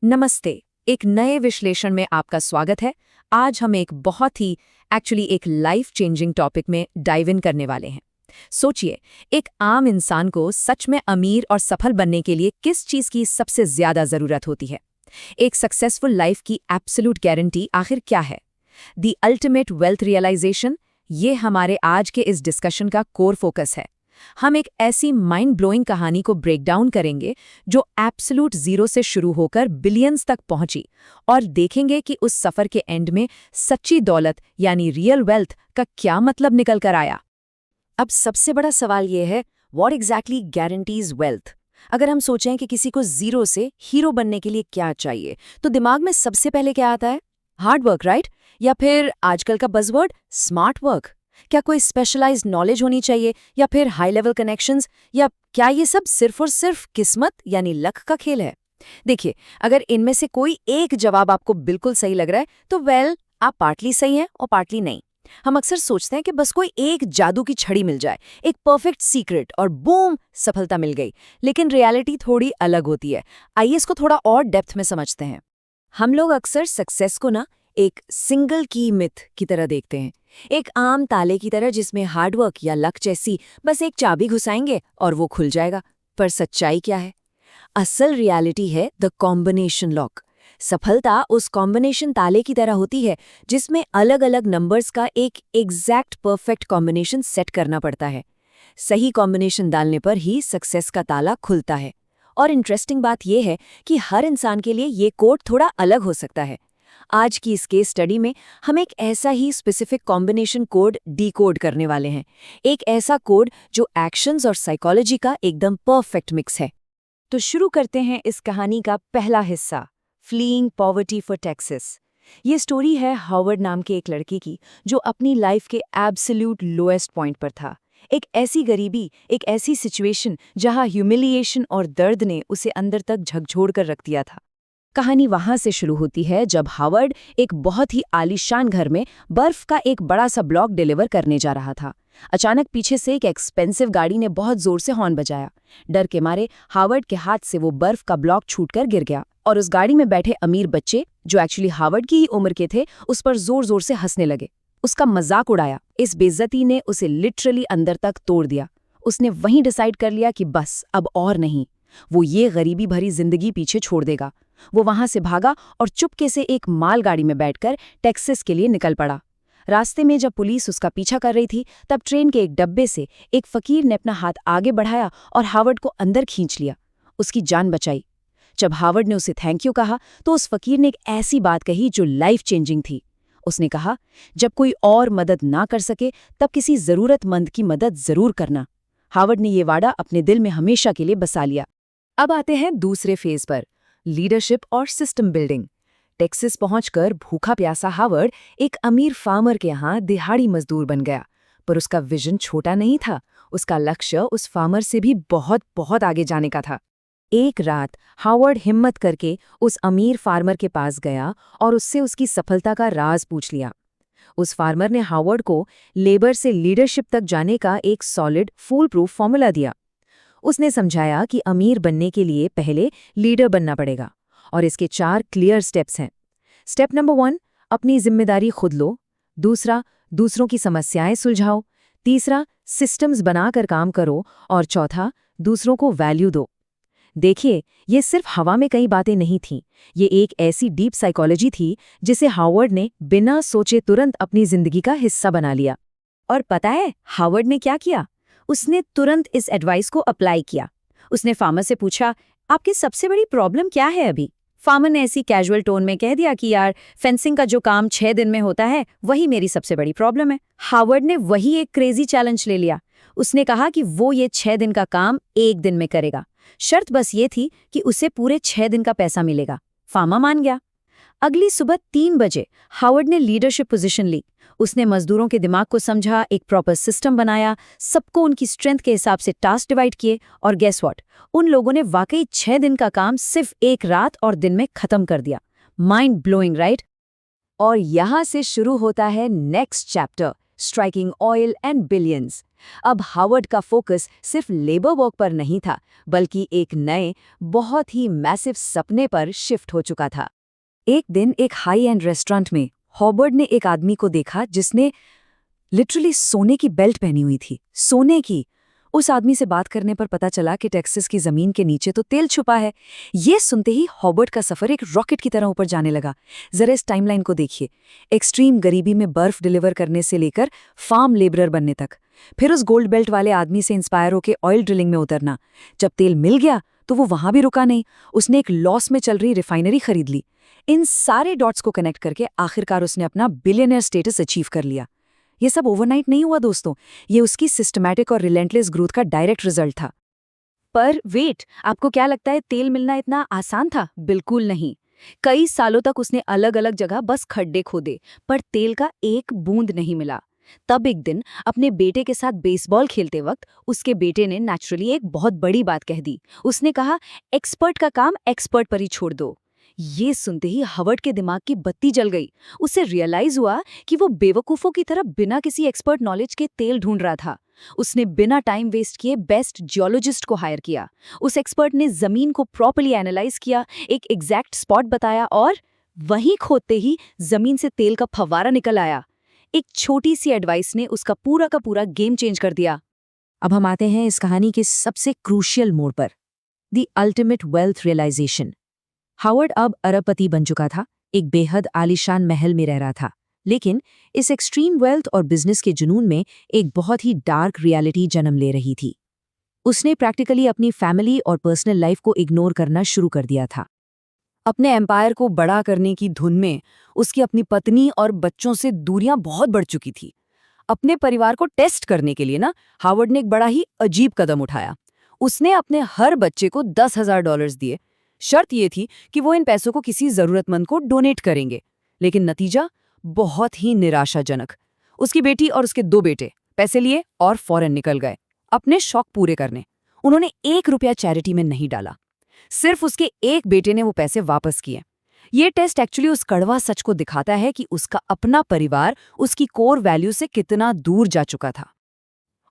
नमस्ते। एक नए विश्लेषण में आपका स्वागत है। आज हम एक बहुत ही एक लाइफ चेंजिंग टॉपिक में डाइव इन करने वाले हैं। सोचिए, एक आम इंसान को सच में अमीर और सफल बनने के लिए किस चीज़ की सबसे ज़्यादा ज़रूरत होती है? एक सक्सेसफुल लाइफ की एब्सोल्यूट गारंटी आखिर क्या है? द अल्टीमेट वेल्थ रियलाइजेशन, ये हमारे आज के इस डिस्कशन का कोर फोकस है। हम एक ऐसी माइंड ब्लोइंग कहानी को ब्रेक डाउन करेंगे जो एब्सोल्यूट जीरो से शुरू होकर बिलियंस तक पहुंची, और देखेंगे कि उस सफर के एंड में सच्ची दौलत यानी रियल वेल्थ का क्या मतलब निकल कर आया। अब सबसे बड़ा सवाल ये है, व्हाट एग्जैक्टली गारंटीज वेल्थ? अगर हम सोचें कि किसी को जीरो से हीरो बनने के लिए क्या चाहिए, तो दिमाग में सबसे पहले क्या आता है? Hard work, right? या फिर आजकल का बज़वर्ड स्मार्ट वर्क? क्या कोई स्पेशलाइज्ड नॉलेज होनी चाहिए, या फिर हाई लेवल कनेक्शंस, या क्या ये सब सिर्फ और सिर्फ किस्मत यानी लक का खेल है? देखिए, अगर इनमें से कोई एक जवाब आपको बिल्कुल सही लग रहा है, तो आप पार्टली सही हैं और पार्टली नहीं। हम अक्सर सोचते हैं कि बस कोई एक जादू की छड़ी मिल जाए, एक परफेक्ट सीक्रेट, और बूम, सफलता मिल गई। लेकिन रियलिटी थोड़ी अलग होती है। आइए इसको थोड़ा और डेप्थ में समझते हैं। हम लोग अक्सर सक्सेस को एक सिंगल की मिथ की तरह देखते हैं, एक आम ताले की तरह जिसमें हार्डवर्क या लक जैसी बस एक चाबी घुसाएंगे और वो खुल जाएगा। पर सच्चाई क्या है? असल रियलिटी है द कॉम्बिनेशन लॉक। सफलता उस कॉम्बिनेशन ताले की तरह होती है जिसमें अलग अलग नंबर्स का एक एग्जैक्ट परफेक्ट कॉम्बिनेशन सेट करना पड़ता है। सही कॉम्बिनेशन डालने पर ही सक्सेस का ताला खुलता है। और इंटरेस्टिंग बात यह है कि हर इंसान के लिए ये कोड थोड़ा अलग हो सकता है। आज की इस केस स्टडी में हम एक ऐसा ही स्पेसिफिक कॉम्बिनेशन कोड डीकोड करने वाले हैं, एक ऐसा कोड जो एक्शंस और साइकोलॉजी का एकदम परफेक्ट मिक्स है। तो शुरू करते हैं इस कहानी का पहला हिस्सा, फ्लीइंग पॉवर्टी फॉर टेक्सास। ये स्टोरी है हार्वर्ड नाम के एक लड़के की जो अपनी लाइफ के एब्सोल्यूट लोएस्ट पॉइंट पर था। एक ऐसी गरीबी, एक ऐसी सिचुएशन जहां ह्यूमिलिएशन और दर्द ने उसे अंदर तक झकझोर कर रख दिया था। कहानी वहां से शुरू होती है जब हार्वर्ड एक बहुत ही आलीशान घर में बर्फ का एक बड़ा सा ब्लॉक डिलीवर करने जा रहा था। अचानक पीछे से एक एक्सपेंसिव गाड़ी ने बहुत जोर से हॉर्न बजाया। डर के मारे हार्वर्ड के हाथ से वो बर्फ का ब्लॉक छूटकर गिर गया, और उस गाड़ी में बैठे अमीर बच्चे, जो एक्चुअली हार्वर्ड की ही उम्र के थे, उस पर जोर जोर से हंसने लगे, उसका मजाक उड़ाया। इस बेइज्जती ने उसे लिटरली अंदर तक तोड़ दिया। उसने वहीं डिसाइड कर लिया कि बस अब और नहीं, वो ये गरीबी भरी जिंदगी पीछे छोड़ देगा। वो वहां से भागा और चुपके से एक मालगाड़ी में बैठकर टेक्सास के लिए निकल पड़ा। रास्ते में जब पुलिस उसका पीछा कर रही थी, तब ट्रेन के एक डब्बे से एक फकीर ने अपना हाथ आगे बढ़ाया और हार्वर्ड को अंदर खींच लिया, उसकी जान बचाई। जब हार्वर्ड ने उसे थैंक यू कहा, तो उस फकीर ने एक ऐसी बात कही जो लाइफ चेंजिंग थी। उसने कहा, जब कोई और मदद ना कर सके, तब किसी जरूरतमंद की मदद जरूर करना। हार्वर्ड ने ये वादा अपने दिल में हमेशा के लिए बसा लिया। अब आते हैं दूसरे फेज पर, लीडरशिप और सिस्टम बिल्डिंग। टेक्सास पहुंचकर भूखा प्यासा हार्वर्ड एक अमीर फार्मर के यहाँ दिहाड़ी मजदूर बन गया। पर उसका विजन छोटा नहीं था, उसका लक्ष्य उस फार्मर से भी बहुत बहुत आगे जाने का था। एक रात हार्वर्ड हिम्मत करके उस अमीर फार्मर के पास गया और उससे उसकी सफलता का राज पूछ लिया। उस फार्मर ने हार्वर्ड को लेबर से लीडरशिप तक जाने का एक सॉलिड फूल प्रूफ फॉर्मूला दिया। उसने समझाया कि अमीर बनने के लिए पहले लीडर बनना पड़ेगा, और इसके 4 क्लियर स्टेप्स हैं। स्टेप नंबर 1, अपनी जिम्मेदारी खुद लो। दूसरा, दूसरों की समस्याएं सुलझाओ। तीसरा, सिस्टम्स बनाकर काम करो। और चौथा, दूसरों को वैल्यू दो। देखिए, ये सिर्फ हवा में कई बातें नहीं थीं, ये एक ऐसी डीप साइकोलॉजी थी जिसे हार्वर्ड ने बिना सोचे तुरंत अपनी जिंदगी का हिस्सा बना लिया। और पता है हार्वर्ड ने क्या किया? उसने तुरंत इस एडवाइस को अप्लाई किया। उसने फार्मर से पूछा, आपकी सबसे बड़ी प्रॉब्लम क्या है अभी? फार्मर ने ऐसी कैजुअल टोन में कह दिया कि यार, फेंसिंग का जो काम 6 दिन में होता है, वही मेरी सबसे बड़ी प्रॉब्लम है। हार्वर्ड ने वही एक क्रेजी चैलेंज ले लिया। उसने कहा कि वो ये 6 दिन का काम 1 दिन में करेगा। शर्त बस ये थी कि उसे पूरे 6 दिन का पैसा मिलेगा। फार्मर मान गया। अगली सुबह 3 बजे हार्वर्ड ने लीडरशिप पोजीशन ली। उसने मजदूरों के दिमाग को समझा, एक प्रॉपर सिस्टम बनाया, सबको उनकी स्ट्रेंथ के हिसाब से टास्क डिवाइड किए, और गेस व्हाट, उन लोगों ने वाकई 6 दिन का काम सिर्फ 1 रात और दिन में खत्म कर दिया। Mind blowing, right? और यहां से शुरू होता है next chapter, striking oil and billions. अब हार्वर्ड का फोकस सिर्फ लेबर वर्क पर नहीं था, बल्कि एक नए, बहुत ही मैसिव सपने पर शिफ्ट हो चुका था। एक दिन एक हाई एंड रेस्टोरेंट में हार्वर्ड ने एक आदमी को देखा जिसने लिटरली सोने की बेल्ट पहनी हुई थी, सोने की। उस आदमी से बात करने पर पता चला कि टेक्सास की जमीन के नीचे तो तेल छुपा है। ये सुनते ही हार्वर्ड का सफर एक रॉकेट की तरह ऊपर जाने लगा। जरा इस टाइमलाइन को देखिए, एक्सट्रीम गरीबी में बर्फ डिलीवर करने से लेकर फार्म लेबरर बनने तक, फिर उस गोल्ड बेल्ट वाले आदमी से इंस्पायर होकर ऑयल ड्रिलिंग में उतरना। जब तेल मिल गया तो वो वहां भी रुका नहीं, उसने एक लॉस में चल रही रिफाइनरी खरीद ली। इन सारे डॉट्स को कनेक्ट करके आखिरकार उसने अपना बिलियनियर स्टेटस अचीव कर लिया। ये सब ओवरनाइट नहीं हुआ दोस्तों, ये उसकी सिस्टमैटिक और रिलेंटलेस ग्रोथ का डायरेक्ट रिजल्ट था। पर वेट, आपको क्या लगता है तेल मिलना इतना आसान था? बिल्कुल नहीं। कई सालों तक उसने अलग अलग जगह बस खड्डे खोदे, पर तेल का एक बूंद नहीं मिला। तब एक दिन अपने बेटे के साथ बेसबॉल खेलते वक्त उसके बेटे ने नेचुरली एक बहुत बड़ी बात कह दी। उसने कहा, एक्सपर्ट का काम एक्सपर्ट पर ही छोड़ दो। ये सुनते ही हार्वर्ड के दिमाग की बत्ती जल गई। उसे रियलाइज हुआ कि वो बेवकूफों की तरह बिना किसी एक्सपर्ट नॉलेज के तेल ढूंढ रहा था। उसने बिना टाइम वेस्ट किए बेस्ट जियोलॉजिस्ट को हायर किया। उस एक्सपर्ट ने जमीन को प्रॉपर्ली एनालाइज किया, एक एग्जैक्ट स्पॉट बताया और वहीं खोदते ही जमीन से तेल का फव्वारा निकल आया। एक छोटी सी एडवाइस ने उसका पूरा का पूरा गेम चेंज कर दिया। अब हम आते हैं इस कहानी के सबसे क्रूशियल मोड़ पर, the ultimate wealth realisation. Harvard अब अरबपति बन चुका था, एक बेहद आलीशान महल में रह रहा था, लेकिन इस एक्सट्रीम वेल्थ और बिजनेस के जुनून में एक बहुत ही डार्क रियलिटी जन्म ले रही थी। उसने प्रैक्टिकली अपनी फैमिली और पर्सनल लाइफ को इग्नोर करना शुरू कर दिया था। अपने एम्पायर को बड़ा करने की धुन में उसकी अपनी पत्नी और बच्चों से दूरियां बहुत बढ़ चुकी थी। अपने परिवार को टेस्ट करने के लिए हार्वर्ड ने एक बड़ा ही अजीब कदम उठाया। उसने अपने हर बच्चे को $10,000 दिए। शर्त ये थी कि वो इन पैसों को किसी जरूरतमंद को डोनेट करेंगे। लेकिन नतीजा बहुत ही निराशाजनक। उसकी बेटी और उसके 2 बेटे पैसे लिए और फौरन निकल गए अपने शौक पूरे करने। उन्होंने $1 चैरिटी में नहीं डाला। सिर्फ उसके एक बेटे ने वो पैसे वापस किए। ये टेस्ट एक्चुअली उस कड़वा सच को दिखाता है कि उसका अपना परिवार उसकी कोर वैल्यू से कितना दूर जा चुका था।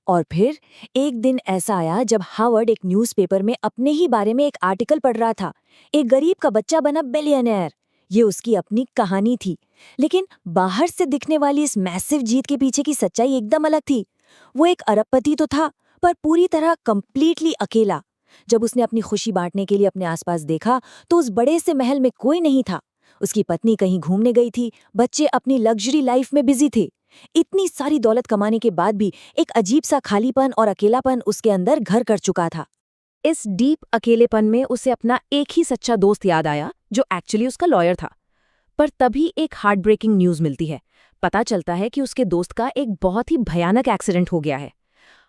और फिर एक दिन ऐसा आया जब हार्वर्ड एक न्यूज़पेपर में अपने ही बारे में एक आर्टिकल पढ़ रहा था। एक गरीब का बच्चा बना बिलियनर। ये उसकी अपनी कहानी थी, लेकिन बाहर से दिखने वाली इस मैसिव जीत के पीछे की सच्चाई एकदम अलग थी। वो एक अरबपति तो था, पर पूरी तरह कंप्लीटली अकेला। जब उसने अपनी खुशी बांटने के लिए अपने आसपास देखा तो उस बड़े से महल में कोई नहीं था। उसकी पत्नी कहीं घूमने गई थी, बच्चे अपनी लग्जरी लाइफ में बिजी थे। इतनी सारी दौलत कमाने के बाद भी एक अजीब सा खालीपन और अकेलापन उसके अंदर घर कर चुका था। इस डीप अकेलेपन में उसे अपना एक ही सच्चा दोस्त याद आया, जो एक्चुअली उसका लॉयर था। पर तभी एक हार्ट ब्रेकिंग न्यूज़ मिलती है। पता चलता है कि उसके दोस्त का एक बहुत ही भयानक एक्सीडेंट हो गया है।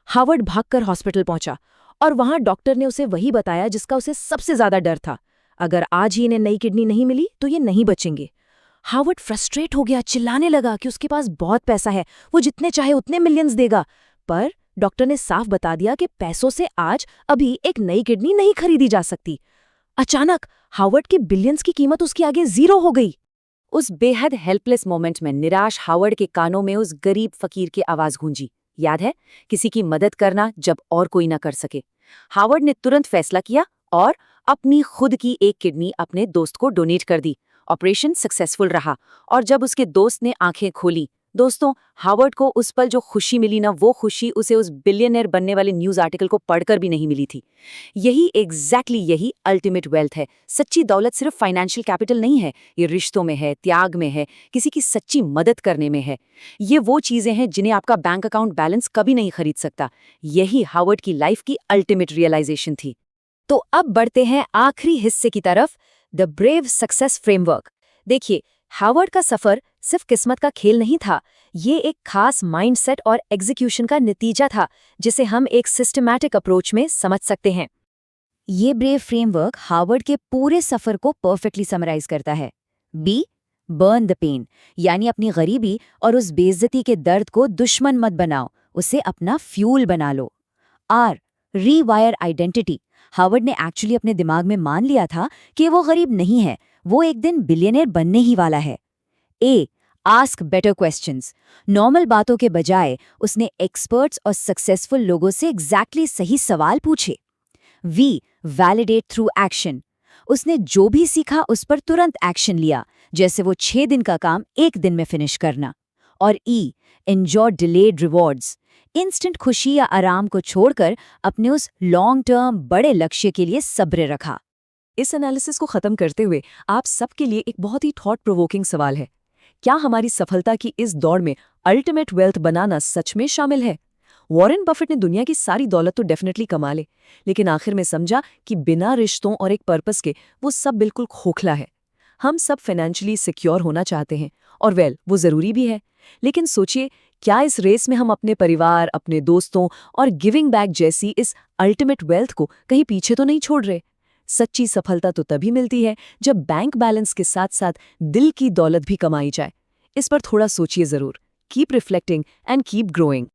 हार्वर्ड भागकर हॉस्पिटल पहुंचा और वहां डॉक्टर ने उसे वही बताया जिसका उसे सबसे ज्यादा डर था। अगर आज ही इन्हें नई किडनी नहीं मिली तो ये नहीं बचेंगे। हार्वर्ड फ्रस्ट्रेट हो गया, चिल्लाने लगा कि उसके पास बहुत पैसा है, वो जितने चाहे उतने मिलियंस देगा। पर डॉक्टर ने साफ बता दिया कि पैसों से आज अभी एक नई किडनी नहीं खरीदी जा सकती। अचानक हार्वर्ड के बिलियंस की कीमत उसके आगे जीरो हो गई। उस बेहद हेल्पलेस मोमेंट में निराश हार्वर्ड के कानों में उस गरीब फकीर की आवाज गूंजी, याद है, किसी की मदद करना जब और कोई ना कर सके। हार्वर्ड ने तुरंत फैसला किया और अपनी खुद की एक किडनी अपने दोस्त को डोनेट कर दी। ऑपरेशन सक्सेसफुल रहा और जब उसके दोस्त ने आंखें खोली, दोस्तों, हार्वर्ड को उस पल जो खुशी मिली ना, वो खुशी उसे उस बिलियनर बनने वाले न्यूज़ आर्टिकल को पढ़कर भी नहीं मिली थी। यही अल्टीमेट वेल्थ है। सच्ची दौलत सिर्फ फाइनेंशियल कैपिटल नहीं है, ये रिश्तों में है, त्याग में है, किसी की सच्ची मदद करने में है। ये वो चीज़ें हैं जिन्हें आपका बैंक अकाउंट बैलेंस कभी नहीं खरीद सकता। यही हार्वर्ड की लाइफ की अल्टीमेट रियलाइजेशन थी। तो अब बढ़ते हैं आखिरी हिस्से की तरफ, द ब्रेव सक्सेस फ्रेमवर्क। देखिए, हार्वर्ड का सफर सिर्फ किस्मत का खेल नहीं था, ये एक खास माइंडसेट और एग्जीक्यूशन का नतीजा था, जिसे हम एक सिस्टमैटिक अप्रोच में समझ सकते हैं। ये ब्रेव फ्रेमवर्क हार्वर्ड के पूरे सफर को परफेक्टली समराइज करता है। बी, बर्न द पेन, यानी अपनी गरीबी और उस बेइज्जती के दर्द को दुश्मन मत बनाओ, उसे अपना फ्यूल बना लो। Or, rewire identity. हार्वर्ड ने एक्चुअली अपने दिमाग में मान लिया था कि वो गरीब नहीं है, वो एक दिन बिलियनर बनने ही वाला है। ए, आस्क बेटर क्वेश्चंस। नॉर्मल बातों के बजाय उसने एक्सपर्ट्स और सक्सेसफुल लोगों से एग्जैक्टली सही सवाल पूछे। We validate through action. उसने जो भी सीखा उस पर तुरंत एक्शन लिया, जैसे वो 6 दिन का काम 1 दिन में फिनिश करना। और ई एंजॉय डिलेड रिवॉर्ड्स। इंस्टेंट खुशी या आराम को छोड़कर अपने उस लॉन्ग टर्म बड़े लक्ष्य के लिए सब्र रखा। इस एनालिसिस को खत्म करते हुए आप सबके लिए एक बहुत ही थॉट प्रोवोकिंग सवाल है। क्या हमारी सफलता की इस दौड़ में अल्टीमेट वेल्थ बनाना सच में शामिल है? वॉरेन बफेट ने दुनिया की सारी दौलत तो डेफिनेटली कमा ले, लेकिन आखिर में समझा कि बिना रिश्तों और एक पर्पस के वो सब बिल्कुल खोखला है। हम सब फाइनेंशियली सिक्योर होना चाहते हैं और वो ज़रूरी भी है, लेकिन सोचिए, क्या इस रेस में हम अपने परिवार, अपने दोस्तों और गिविंग बैक जैसी इस अल्टीमेट वेल्थ को कहीं पीछे तो नहीं छोड़ रहे? सच्ची सफलता तो तभी मिलती है जब बैंक बैलेंस के साथ साथ दिल की दौलत भी कमाई जाए। इस पर थोड़ा सोचिए ज़रूर। Keep reflecting and keep growing.